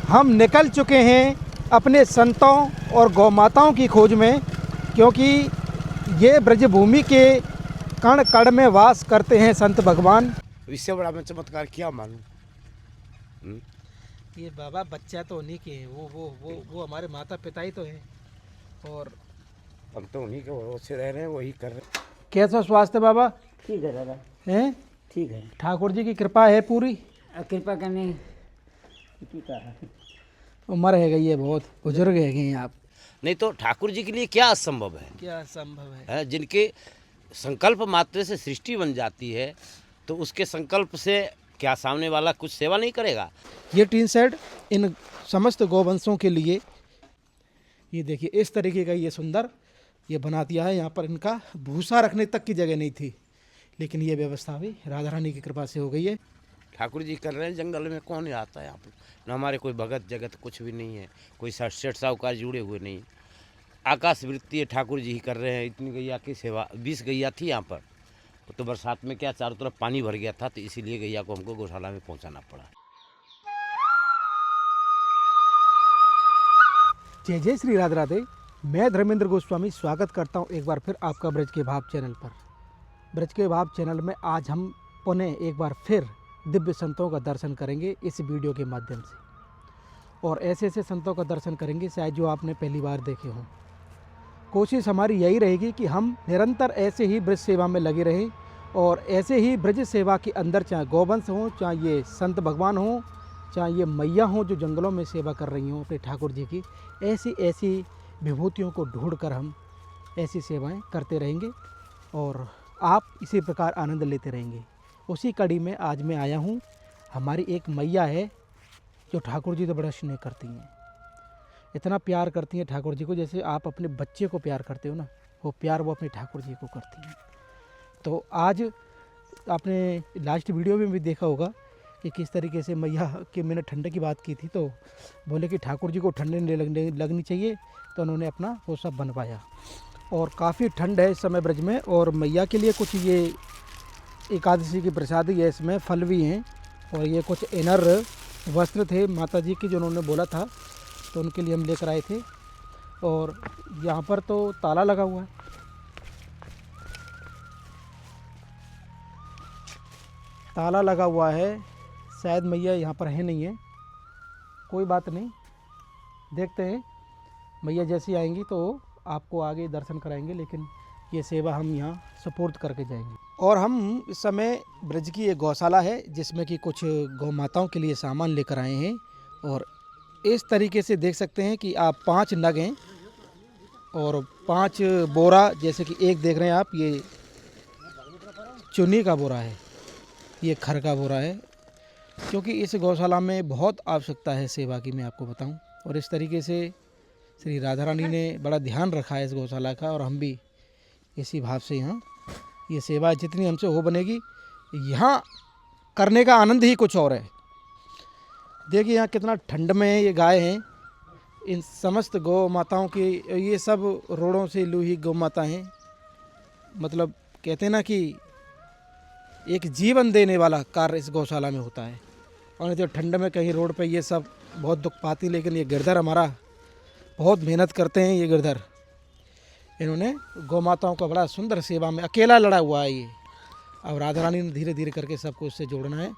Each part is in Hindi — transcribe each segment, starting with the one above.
हम निकल चुके हैं अपने संतों और गौ माताओं की खोज में, क्योंकि ये ब्रजभूमि के कण कण में वास करते हैं संत भगवान। इससे बड़ा मैं चमत्कार क्या मानूं। ये बाबा बच्चा तो उन्हीं के हैं, वो हमारे माता पिता ही तो हैं। और हम तो उन्हीं के भरोसे रह रहे हैं, वही कर रहे हैं। कैसा स्वास्थ्य बाबा? ठीक है दादा, हैं? ठीक है। ठाकुर जी की कृपा है पूरी? कृपा करने की का उम्र है गई है, बहुत बुजुर्ग है गए आप। नहीं तो ठाकुर जी के लिए क्या असंभव है? क्या संभव है? जिनके संकल्प मात्र से सृष्टि बन जाती है, तो उसके संकल्प से क्या सामने वाला कुछ सेवा नहीं करेगा? ये टीन शेड इन समस्त गौवंशों के लिए, ये देखिए इस तरीके का ये सुंदर ये बना दिया है। यहाँ पर इनका भूसा रखने तक की जगह नहीं थी, लेकिन ये व्यवस्था भी राधा रानी की कृपा से हो गई है। ठाकुर जी कर रहे हैं, जंगल में कौन आता है यहाँ पर? न हमारे कोई भगत जगत कुछ भी नहीं है, कोई सेठ साहूकार जुड़े हुए नहीं। आकाश वृत्ति ठाकुर जी ही कर रहे हैं। इतनी गैया की सेवा, 20 गैया थी यहाँ पर, तो बरसात में क्या चारों तरफ पानी भर गया था, तो इसीलिए गैया को हमको गौशाला में पहुँचाना पड़ा। जय जय श्री राधे राधे। मैं धर्मेंद्र गोस्वामी स्वागत करता हूं एक बार फिर आपका ब्रज के भाव चैनल पर। ब्रज के भाव चैनल में आज हम पुनः एक बार फिर दिव्य संतों का दर्शन करेंगे इस वीडियो के माध्यम से, और ऐसे ऐसे संतों का दर्शन करेंगे शायद जो आपने पहली बार देखे हों। कोशिश हमारी यही रहेगी कि हम निरंतर ऐसे ही ब्रज सेवा में लगे रहें, और ऐसे ही ब्रज सेवा के अंदर चाहे गौवंश हों, चाहे ये संत भगवान हों, चाहे ये मैया हों जो जंगलों में सेवा कर रही हों अपने ठाकुर जी की, ऐसी ऐसी विभूतियों को ढूंढकर हम ऐसी सेवाएं करते रहेंगे और आप इसी प्रकार आनंद लेते रहेंगे। उसी कड़ी में आज मैं आया हूं। हमारी एक मैया है जो ठाकुर जी तो बड़ा स्नेह करती हैं, इतना प्यार करती हैं ठाकुर जी को, जैसे आप अपने बच्चे को प्यार करते हो ना, वो प्यार वो अपने ठाकुर जी को करती हैं। तो आज आपने लास्ट वीडियो में भी देखा होगा कि किस तरीके से मैया के मैंने ठंडे की बात की थी, तो बोले कि ठाकुर जी को ठंडे नहीं लगनी चाहिए, तो उन्होंने अपना वो सब बनवाया। और काफ़ी ठंड है इस समय ब्रज में, और मैया के लिए कुछ ये एकादशी की प्रसादी है, इसमें फल भी हैं, और ये कुछ इनर वस्त्र थे माता जी के जो उन्होंने बोला था, तो उनके लिए हम लेकर आए थे। और यहाँ पर तो ताला लगा हुआ है, ताला लगा हुआ है, शायद मैया यहाँ पर है नहीं है। कोई बात नहीं, देखते हैं मैया जैसी आएंगी तो आपको आगे दर्शन कराएंगे, लेकिन ये सेवा हम यहाँ सपोर्ट करके जाएंगे। और हम इस समय ब्रज की एक गौशाला है जिसमें कि कुछ गौ माताओं के लिए सामान लेकर आए हैं, और इस तरीके से देख सकते हैं कि आप 5 नग हैं और 5 बोरा, जैसे कि एक देख रहे हैं आप, ये चुन्नी का बोरा है, ये खर का बोरा है, क्योंकि इस गौशाला में बहुत आवश्यकता है सेवा की, मैं आपको बताऊं। और इस तरीके से श्री राधा रानी ने बड़ा ध्यान रखा है इस गौशाला का, और हम भी इसी भाव से यहाँ ये सेवा जितनी हमसे हो बनेगी यहाँ करने का आनंद ही कुछ और है। देखिए यहाँ कितना ठंड में ये गाय हैं, इन समस्त गौ माताओं की, ये सब रोड़ों से लूही गौ माता हैं। मतलब कहते हैं ना कि एक जीवन देने वाला कार्य इस गौशाला में होता है। और जो ठंड में कहीं रोड पे ये सब बहुत दुख पाती, लेकिन ये गिरधर हमारा बहुत मेहनत करते हैं। ये गिरधर इन्होंने गौ माताओं का बड़ा सुंदर सेवा में अकेला लड़ा हुआ है ये। अब राधा रानी ने धीरे धीरे करके सबको उससे जोड़ना है,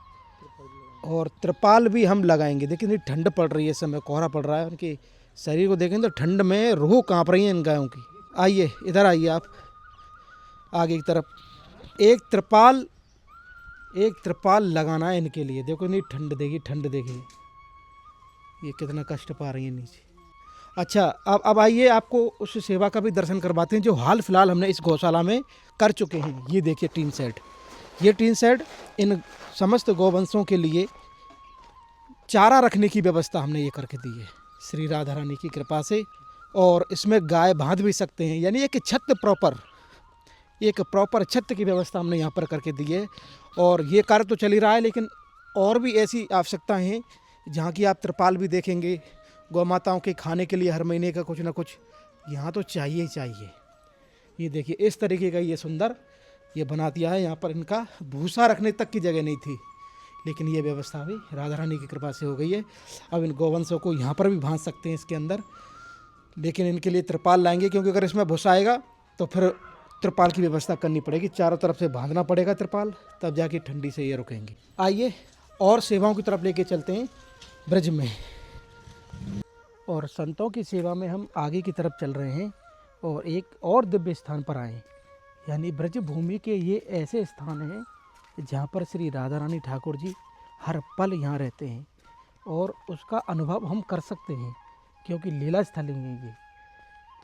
और त्रिपाल भी हम लगाएंगे। देखिए ठंड पड़ रही है, इस समय कोहरा पड़ रहा है, उनके शरीर को देखें तो ठंड में रूह काँप रही है इन गायों की। आइए इधर आइए आप आगे की तरफ। एक त्रिपाल लगाना है इनके लिए। देखो नहीं ठंड देखिए ये कितना कष्ट पा रही है नीचे। अच्छा अब आइए आपको उस सेवा का भी दर्शन करवाते हैं जो हाल फिलहाल हमने इस गौशाला में कर चुके हैं। ये देखिए टीन शेड, ये टीन शेड इन समस्त गौवंशों के लिए चारा रखने की व्यवस्था हमने ये करके दी है श्री राधा रानी की कृपा से। और इसमें गाय बांध भी सकते हैं, यानी एक प्रॉपर छत की व्यवस्था हमने यहाँ पर करके दी है। और ये कार्य तो चल ही रहा है, लेकिन और भी ऐसी आवश्यकताएं हैं जहाँ की आप त्रिपाल भी देखेंगे। गौ माताओं के खाने के लिए हर महीने का कुछ ना कुछ यहाँ तो चाहिए ही चाहिए। ये देखिए इस तरीके का ये सुंदर ये बना दिया है। यहाँ पर इनका भूसा रखने तक की जगह नहीं थी, लेकिन ये व्यवस्था अभी राधा रानी की कृपा से हो गई है। अब इन गौवंशों को यहाँ पर भी बांध सकते हैं इसके अंदर, लेकिन इनके लिए त्रिपाल लाएंगे, क्योंकि अगर इसमें भूसा आएगा तो फिर त्रिपाल की व्यवस्था करनी पड़ेगी, चारों तरफ से बांधना पड़ेगा त्रिपाल, तब जाके ठंडी से ये रुकेंगे। आइए और सेवाओं की तरफ लेके चलते हैं ब्रज में। और संतों की सेवा में हम आगे की तरफ चल रहे हैं और एक और दिव्य स्थान पर आए, यानी ब्रज भूमि के ये ऐसे स्थान हैं जहाँ पर श्री राधा रानी ठाकुर जी हर पल यहाँ रहते हैं और उसका अनुभव हम कर सकते हैं, क्योंकि लीला स्थली है ये।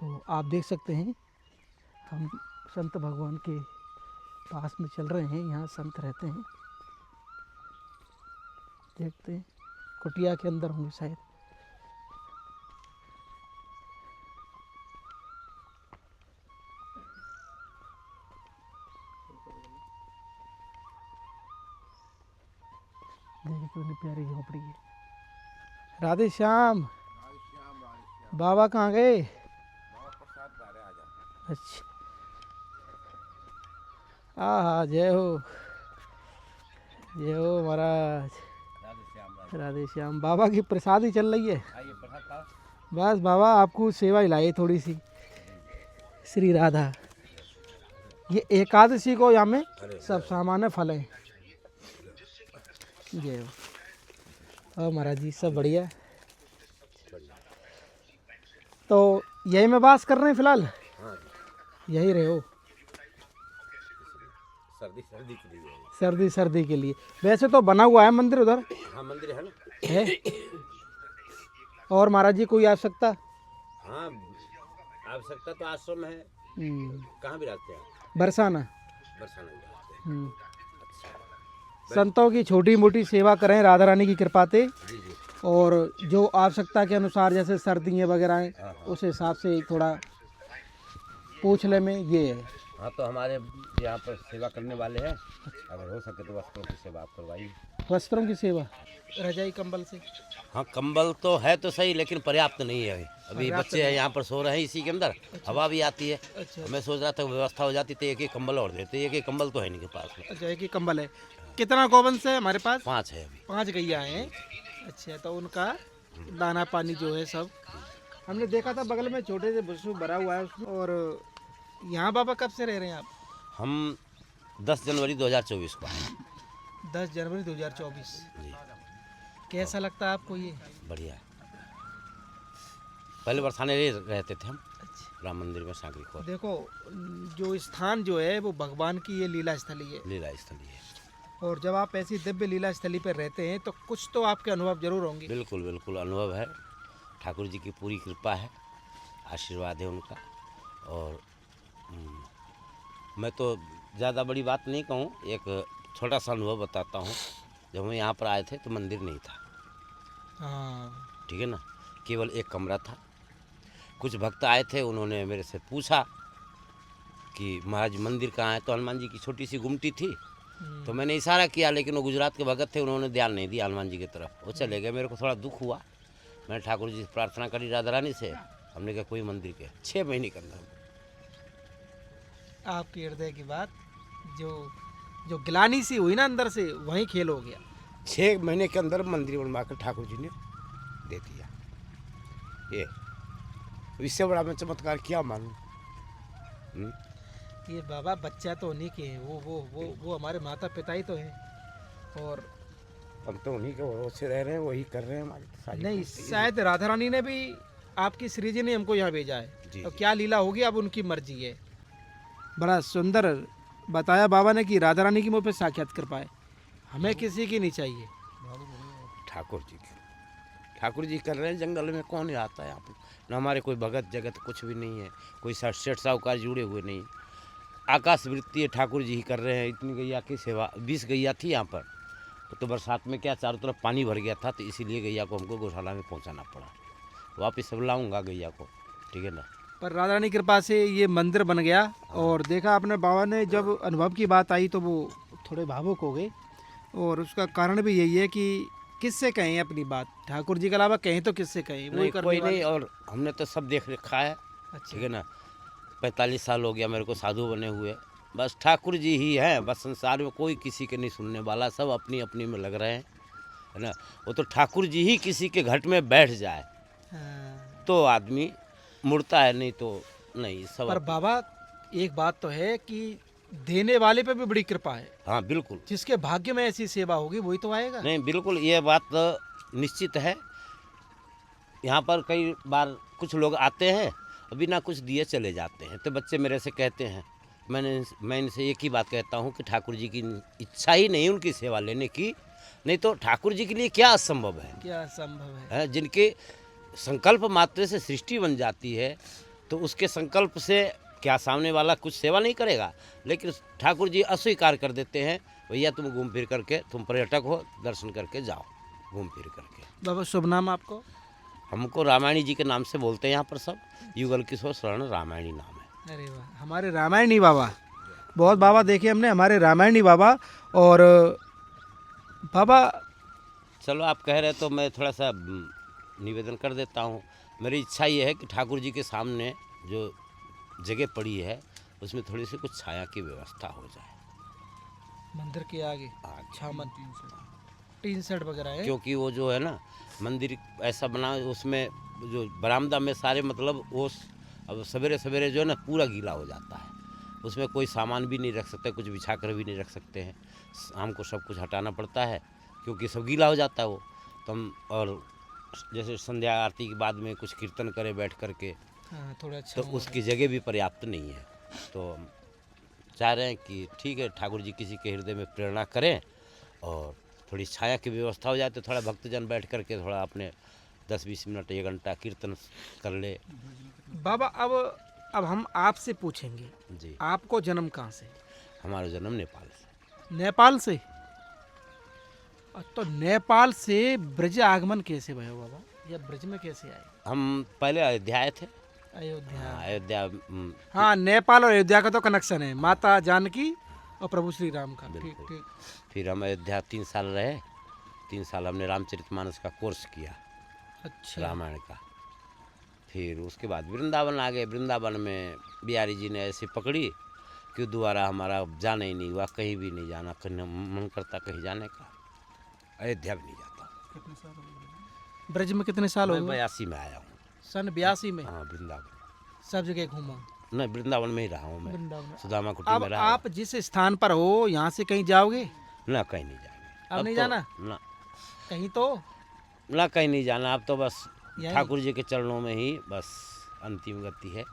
तो आप देख सकते हैं हम संत भगवान के पास में चल रहे हैं, यहाँ संत रहते हैं, देखते हैं कुटिया के अंदर होंगे शायद। देखिए कितनी प्यारी झोपड़ी है। राधे श्याम, बाबा कहाँ गए? अच्छा, हाँ जय हो महाराज। राधे श्याम। बाबा की प्रसादी चल रही है। बस बाबा आपको सेवा हिलाई थोड़ी सी। श्री राधा, ये एकादशी को यहाँ में सब सामान्य फल हैं। जय हो। और महाराज जी सब बढ़िया। तो यही में वास कर रहे हैं फिलहाल? यही रहे हो? सर्दी के लिए। वैसे तो बना हुआ है मंदिर उधर। हाँ मंदिर है ना, है। और महाराज जी कोई आवश्यकता? हाँ आवश्यकता तो आश्रम है। कहाँ भी रहते हैं? बरसाना। बरसाना भी रहते हैं। संतों की छोटी मोटी सेवा करें राधा रानी की कृपा से, जी जी। और जो आवश्यकता के अनुसार जैसे सर्दियाँ वगैरह हैं उस हिसाब से थोड़ा पूछ ले में ये है। हाँ तो हमारे यहाँ पर सेवा करने वाले हैं, अगर हो सके तो वस्त्रों की सेवा आप करवाइए। वस्त्रों की सेवा, रजाई कंबल से? हाँ कंबल तो है तो सही, लेकिन पर्याप्त नहीं है अभी बच्चे हैं यहाँ पर सो रहे हैं इसी के अंदर। हवा भी आती है। अच्छा। मैं सोच रहा था व्यवस्था हो जाती तो एक एक कंबल और देते, एक एक कंबल तो है नहीं के पास में। अच्छा, एक ही कंबल है। कितना गौवंश है हमारे पास? 5 है अभी। 5 गैया हैं। अच्छा, तो उनका दाना पानी जो है सब हमने देखा था, बगल में छोटे से बसु भरा हुआ है उसमें। और यहाँ बाबा कब से रह रहे हैं आप? हम 10 जनवरी 2024 को आए। 10 जनवरी 2024। जी कैसा लगता है आपको ये? बढ़िया। पहले बरसाने रहते थे हम राम मंदिर में सांकरी को। देखो जो स्थान जो है वो भगवान की ये लीला स्थली है। लीला स्थली है। और जब आप ऐसी दिव्य लीला स्थली पर रहते हैं तो कुछ तो आपके अनुभव जरूर होंगे। बिल्कुल बिल्कुल अनुभव है। ठाकुर जी की पूरी कृपा है, आशीर्वाद है उनका। और मैं तो ज़्यादा बड़ी बात नहीं कहूँ, एक छोटा सा अनुभव बताता हूँ। जब हम यहाँ पर आए थे तो मंदिर नहीं था। हाँ ठीक है ना, केवल एक कमरा था। कुछ भक्त आए थे, उन्होंने मेरे से पूछा कि महाराज मंदिर कहाँ है, तो हनुमान जी की छोटी सी गुमटी थी। तो मैंने इशारा किया, लेकिन वो गुजरात के भगत थे, उन्होंने ध्यान नहीं दिया हनुमान जी की तरफ, वो चले गए। मेरे को थोड़ा दुख हुआ। मैंने ठाकुर जी से प्रार्थना करी राधा रानी से, हमने कहा कोई मंदिर के 6 महीने के अंदर। आपके हृदय की बात जो गिलानी सी हुई ना अंदर से, वहीं खेल हो गया। 6 महीने के अंदर मंदिर बनवाकर ठाकुर जी ने दे दिया। ये इससे बड़ा मैं चमत्कार क्या मानूं। ये बाबा बच्चा तो उन्हीं के हैं, वो हमारे माता पिता ही तो हैं। और हम तो उन्हीं के भरोसे रह रहे हैं, वही कर रहे हैं हमारी सारी। नहीं, शायद राधा रानी ने भी आपकी श्री जी ने हमको यहाँ भेजा है। जी, तो जी। क्या लीला होगी अब उनकी मर्जी है। बड़ा सुंदर बताया बाबा ने कि राधा रानी की मुँह पे साक्षात कृपा है, हमें किसी की नहीं चाहिए। ठाकुर जी की, ठाकुर जी कर रहे हैं। जंगल में कौन आता है यहाँ पर? न हमारे कोई भगत जगत कुछ भी नहीं है, कोई सेठ साहूकार जुड़े हुए नहीं। आकाश वृत्ति ठाकुर जी ही कर रहे हैं। इतनी गैया की सेवा, 20 गैया थी यहाँ पर। तो बरसात में क्या चारों तरफ पानी भर गया था, तो इसीलिए गैया को हमको गौशाला में पहुँचाना पड़ा। वापस सब लाऊंगा गैया को, ठीक है ना। पर राधा रानी की कृपा से ये मंदिर बन गया। और देखा आपने बाबा ने, जब अनुभव की बात आई तो वो थोड़े भावुक हो गए। और उसका कारण भी यही है कि किससे कहें अपनी बात, ठाकुर जी के अलावा कहें तो किससे कहें, नहीं कोई नहीं। और हमने तो सब देख रखा है, अच्छा। ठीक है ना। 45 साल हो गया मेरे को साधु बने हुए, बस ठाकुर जी ही हैं, बस संसार में कोई किसी के नहीं सुनने वाला, सब अपनी अपनी में लग रहे हैं, है ना। वो तो ठाकुर जी ही किसी के घट में बैठ जाए तो आदमी मुड़ता है, नहीं तो नहीं सब पर बाबा एक बात तो है कि देने वाले पे भी बड़ी कृपा है। हाँ बिल्कुल, जिसके भाग्य में ऐसी सेवा होगी वही तो आएगा। नहीं बिल्कुल ये बात तो निश्चित है। यहाँ पर कई बार कुछ लोग आते हैं बिना कुछ दिए चले जाते हैं, तो बच्चे मेरे से कहते हैं, मैं इनसे एक ही बात कहता हूँ कि ठाकुर जी की इच्छा ही नहीं उनकी सेवा लेने की, नहीं तो ठाकुर जी के लिए क्या असंभव है, क्या संभव है। जिनके संकल्प मात्र से सृष्टि बन जाती है, तो उसके संकल्प से क्या सामने वाला कुछ सेवा नहीं करेगा, लेकिन ठाकुर जी अस्वीकार कर देते हैं, भैया तुम घूम फिर करके, तुम पर्यटक हो, दर्शन करके जाओ घूम फिर करके। बाबा शुभ नाम आपको? हमको रामायणी जी के नाम से बोलते हैं यहाँ पर सब, युगल किशोर शरण रामायणी नाम है। अरे वाह, हमारे रामायणी बाबा, बहुत बाबा देखे हमने, हमारे रामायणी बाबा। और बाबा चलो आप कह रहे तो मैं थोड़ा सा निवेदन कर देता हूँ। मेरी इच्छा ये है कि ठाकुर जी के सामने जो जगह पड़ी है उसमें थोड़ी सी कुछ छाया की व्यवस्था हो जाए मंदिर के आगे आगे। छामन टीन सेट वगैरह है। क्योंकि वो जो है ना मंदिर ऐसा बना, उसमें जो बरामदा में सारे मतलब वो अब सवेरे सवेरे जो है ना पूरा गीला हो जाता है, उसमें कोई सामान भी नहीं रख सकते, कुछ बिछा कर भी नहीं रख सकते हैं, शाम को सब कुछ हटाना पड़ता है क्योंकि सब गीला हो जाता है वो। तो हम और जैसे संध्या आरती के बाद में कुछ कीर्तन करें बैठ कर के, हाँ, थोड़ा अच्छा तो उसकी जगह भी पर्याप्त नहीं है। तो हम चाह रहे हैं कि ठीक है ठाकुर जी किसी के हृदय में प्रेरणा करें और थोड़ी छाया की व्यवस्था हो जाए, तो थोड़ा भक्तजन बैठ कर के थोड़ा अपने 10-20 मिनट 1 घंटा कीर्तन कर ले। बाबा अब हम आपसे पूछेंगे, जी, आपको जन्म कहाँ से? हमारा जन्म नेपाल से। नेपाल से। तो नेपाल से ब्रज आगमन कैसे भयो बाबा, या ब्रज में कैसे आए? हम पहले अयोध्या आए थे। अयोध्या। हाँ, अयोध्या हाँ, नेपाल और अयोध्या का तो कनेक्शन है, माता जानकी और प्रभु श्री राम का। ठीक बिल्कुल। ठीक। फिर हम अयोध्या 3 साल रहे, 3 साल हमने रामचरितमानस का कोर्स किया, अच्छा। रामायण का। फिर उसके बाद वृंदावन आ गए। वृंदावन में बिहारी जी ने ऐसी पकड़ी कि दोबारा हमारा जाना ही नहीं हुआ, कहीं भी नहीं जाना, कहीं मन करता कहीं जाने का, अयोध्या भी नहीं जाता। कितने साल हो गए ब्रज में? कितने साल हो मैं गए? 82 में आया हूँ। सन 82 में? हाँ वृंदावन, सब जगह घूमा? नहीं वृंदावन में ही रहा हूँ मैं, वृंदावन में। सुदामा कुटी अब में रहा। आप जिस स्थान पर हो यहाँ से कहीं जाओगे? ना कहीं नहीं जाएंगे अब नहीं तो, जाना? ना कहीं तो ना कहीं नहीं जाना, अब तो बस यहीं? ठाकुर जी के चरणों में ही बस अंतिम गति है,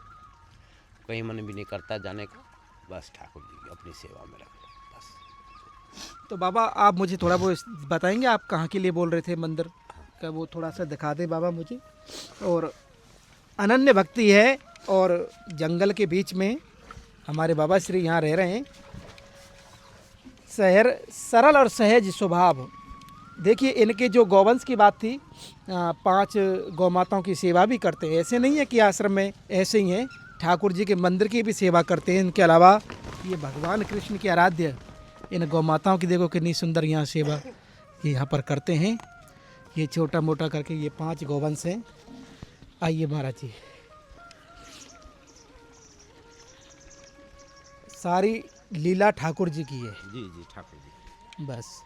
कहीं मन भी नहीं करता जाने का, बस ठाकुर जी की अपनी सेवा में रख लो बस। तो बाबा आप मुझे थोड़ा वो बताएंगे, आप कहाँ के लिए बोल रहे थे मंदिर का, वो थोड़ा सा दिखा दें बाबा मुझे। और अनन्य भक्ति है और जंगल के बीच में हमारे बाबा श्री यहाँ रह रहे हैं। सरल और सहज स्वभाव। देखिए इनके जो गौवंश की बात थी, 5 गौ माताओं की सेवा भी करते हैं, ऐसे नहीं है कि आश्रम में ऐसे ही हैं, ठाकुर जी के मंदिर की भी सेवा करते हैं। इनके अलावा ये भगवान कृष्ण की आराध्य इन गौ माताओं की देखो कितनी सुंदर यहाँ सेवा ये यहाँ पर करते हैं। ये छोटा मोटा करके ये 5 गौवंश हैं। आइए महाराज जी, सारी लीला ठाकुर जी की है। जी जी ठाकुर जी। बस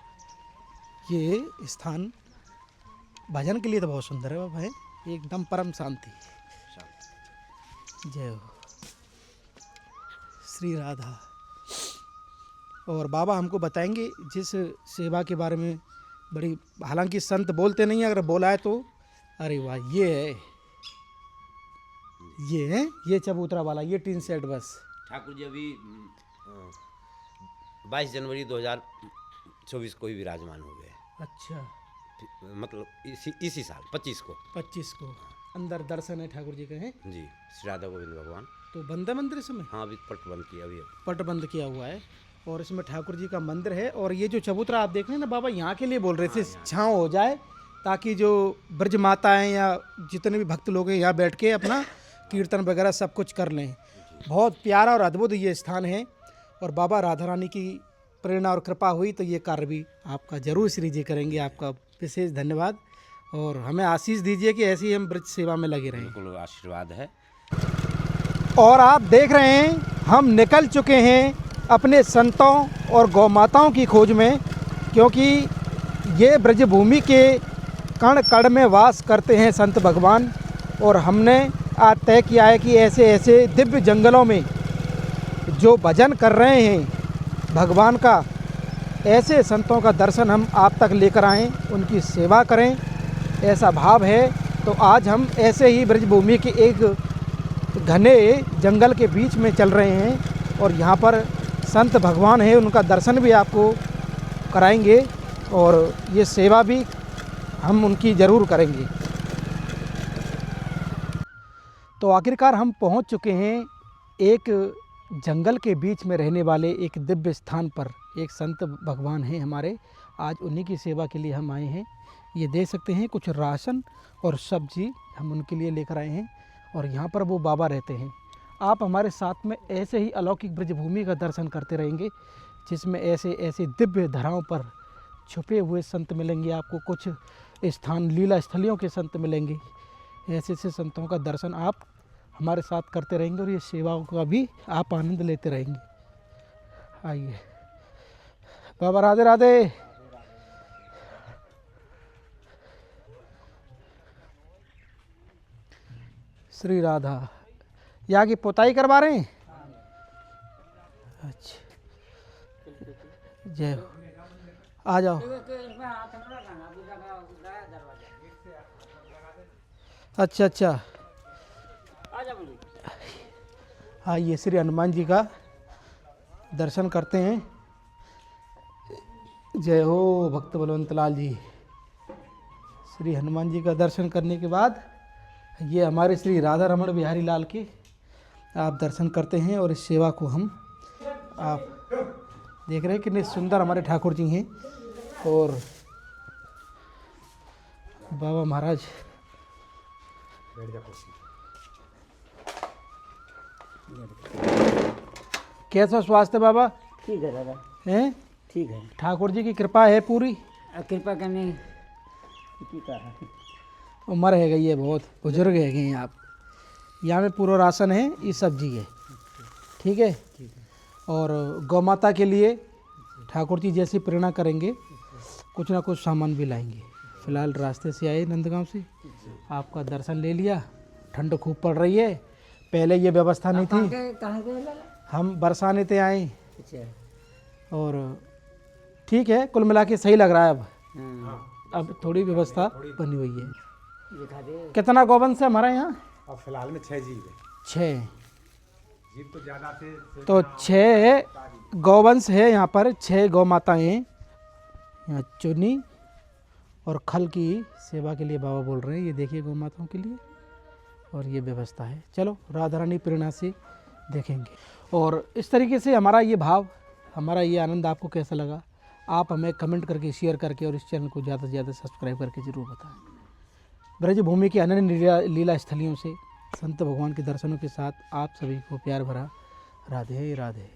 ये स्थान भजन के लिए तो बहुत सुंदर है बाबा, है एकदम परम शांति। जय हो श्री राधा। और बाबा हमको बताएंगे जिस सेवा के बारे में, बड़ी हालांकि संत बोलते नहीं है, अगर बोला है तो अरे वाह, ये है ये चबूतरा वाला, ये टीन सेट। बस ठाकुर जी अभी 22 जनवरी 2024 को ही विराजमान हो गए। अच्छा, मतलब इसी साल 25 को। 25 को अंदर दर्शन है ठाकुर जी के हैं जी, श्री राधा गोविंद भगवान। तो बंद है मंदिर इसमें? हाँ अभी पट बंद किया, अभी पट बंद किया हुआ है और इसमें ठाकुर जी का मंदिर है। और ये जो चबूतरा आप देख रहे हैं ना बाबा, यहाँ के लिए बोल रहे थे छाँव हो जाए, ताकि जो ब्रज माताएं या जितने भी भक्त लोग हैं यहाँ बैठ के अपना कीर्तन वगैरह सब कुछ कर लें। बहुत प्यारा और अद्भुत ये स्थान है। और बाबा राधा रानी की प्रेरणा और कृपा हुई तो ये कार्य भी आपका जरूर श्री जी करेंगे। आपका विशेष धन्यवाद और हमें आशीष दीजिए कि ऐसी हम ब्रज सेवा में लगे रहें। बिल्कुल आशीर्वाद है। और आप देख रहे हैं हम निकल चुके हैं अपने संतों और गौ माताओं की खोज में, क्योंकि ये ब्रजभूमि के कण कण में वास करते हैं संत भगवान। और हमने आज तय किया है कि ऐसे ऐसे दिव्य जंगलों में जो भजन कर रहे हैं भगवान का, ऐसे संतों का दर्शन हम आप तक लेकर आएँ, उनकी सेवा करें, ऐसा भाव है। तो आज हम ऐसे ही ब्रजभूमि के एक घने जंगल के बीच में चल रहे हैं और यहाँ पर संत भगवान हैं, उनका दर्शन भी आपको कराएंगे और ये सेवा भी हम उनकी ज़रूर करेंगे। तो आखिरकार हम पहुँच चुके हैं एक जंगल के बीच में रहने वाले एक दिव्य स्थान पर। एक संत भगवान हैं हमारे, आज उन्हीं की सेवा के लिए हम आए हैं। ये देख सकते हैं कुछ राशन और सब्जी हम उनके लिए लेकर आए हैं और यहाँ पर वो बाबा रहते हैं। आप हमारे साथ में ऐसे ही अलौकिक ब्रजभूमि का दर्शन करते रहेंगे, जिसमें ऐसे ऐसे दिव्य धराओं पर छुपे हुए संत मिलेंगे आपको। कुछ स्थान लीला स्थलियों के संत मिलेंगे। ऐसे ऐसे संतों का दर्शन आप हमारे साथ करते रहेंगे और ये सेवाओं का भी आप आनंद लेते रहेंगे। आइए बाबा, राधे राधे। श्री राधा यहाँ की पुताई करवा रहे हैं। अच्छा, जय हो। आ जाओ। अच्छा अच्छा, हाँ, ये श्री हनुमान जी का दर्शन करते हैं। जय हो भक्त बलवंत लाल जी। श्री हनुमान जी का दर्शन करने के बाद ये हमारे श्री राधा रमण बिहारी लाल के आप दर्शन करते हैं और इस सेवा को हम आप देख रहे हैं कितने सुंदर हमारे ठाकुर जी हैं। और बाबा महाराज कैसा स्वास्थ्य बाबा? ठीक है दादा, हैं? ठीक है। ठाकुर जी की कृपा है पूरी। कृपा करने की का है। उम्र है गई है, बहुत बुजुर्ग है गए हैं आप। यहाँ में पूरा राशन है, ये सब्जी है, ठीक है। और गौ माता के लिए ठाकुर जी जैसी प्रेरणा करेंगे, कुछ ना कुछ सामान भी लाएंगे। फिलहाल रास्ते से आए नंदगांव से, आपका दर्शन ले लिया। ठंड खूब पड़ रही है, पहले ये व्यवस्था नहीं थी। कहाँ गए लाला? हम बरसाने ते आए अच्छा, और ठीक है, कुल मिला के सही लग रहा है। हाँ, अब थोड़ी व्यवस्था बनी हुई है। दिखा दे। कितना गौवंश है हमारे यहाँ? अब फिलहाल में 6 जीव है। 6 जीव तो ज़्यादा थे तो 6 गौवंश है यहाँ पर। 6 गौ माताएँ यहाँ चुनी और खल की सेवा के लिए बाबा बोल रहे हैं। ये देखिए गौ माताओं के लिए, और ये व्यवस्था है। चलो राधा रानी प्रेरणा से देखेंगे। और इस तरीके से हमारा ये भाव, हमारा ये आनंद आपको कैसा लगा, आप हमें कमेंट करके, शेयर करके और इस चैनल को ज़्यादा से ज़्यादा सब्सक्राइब करके ज़रूर बताएं। ब्रजभूमि की अनन्य लीला स्थलियों से संत भगवान के दर्शनों के साथ आप सभी को प्यार भरा राधे राधे।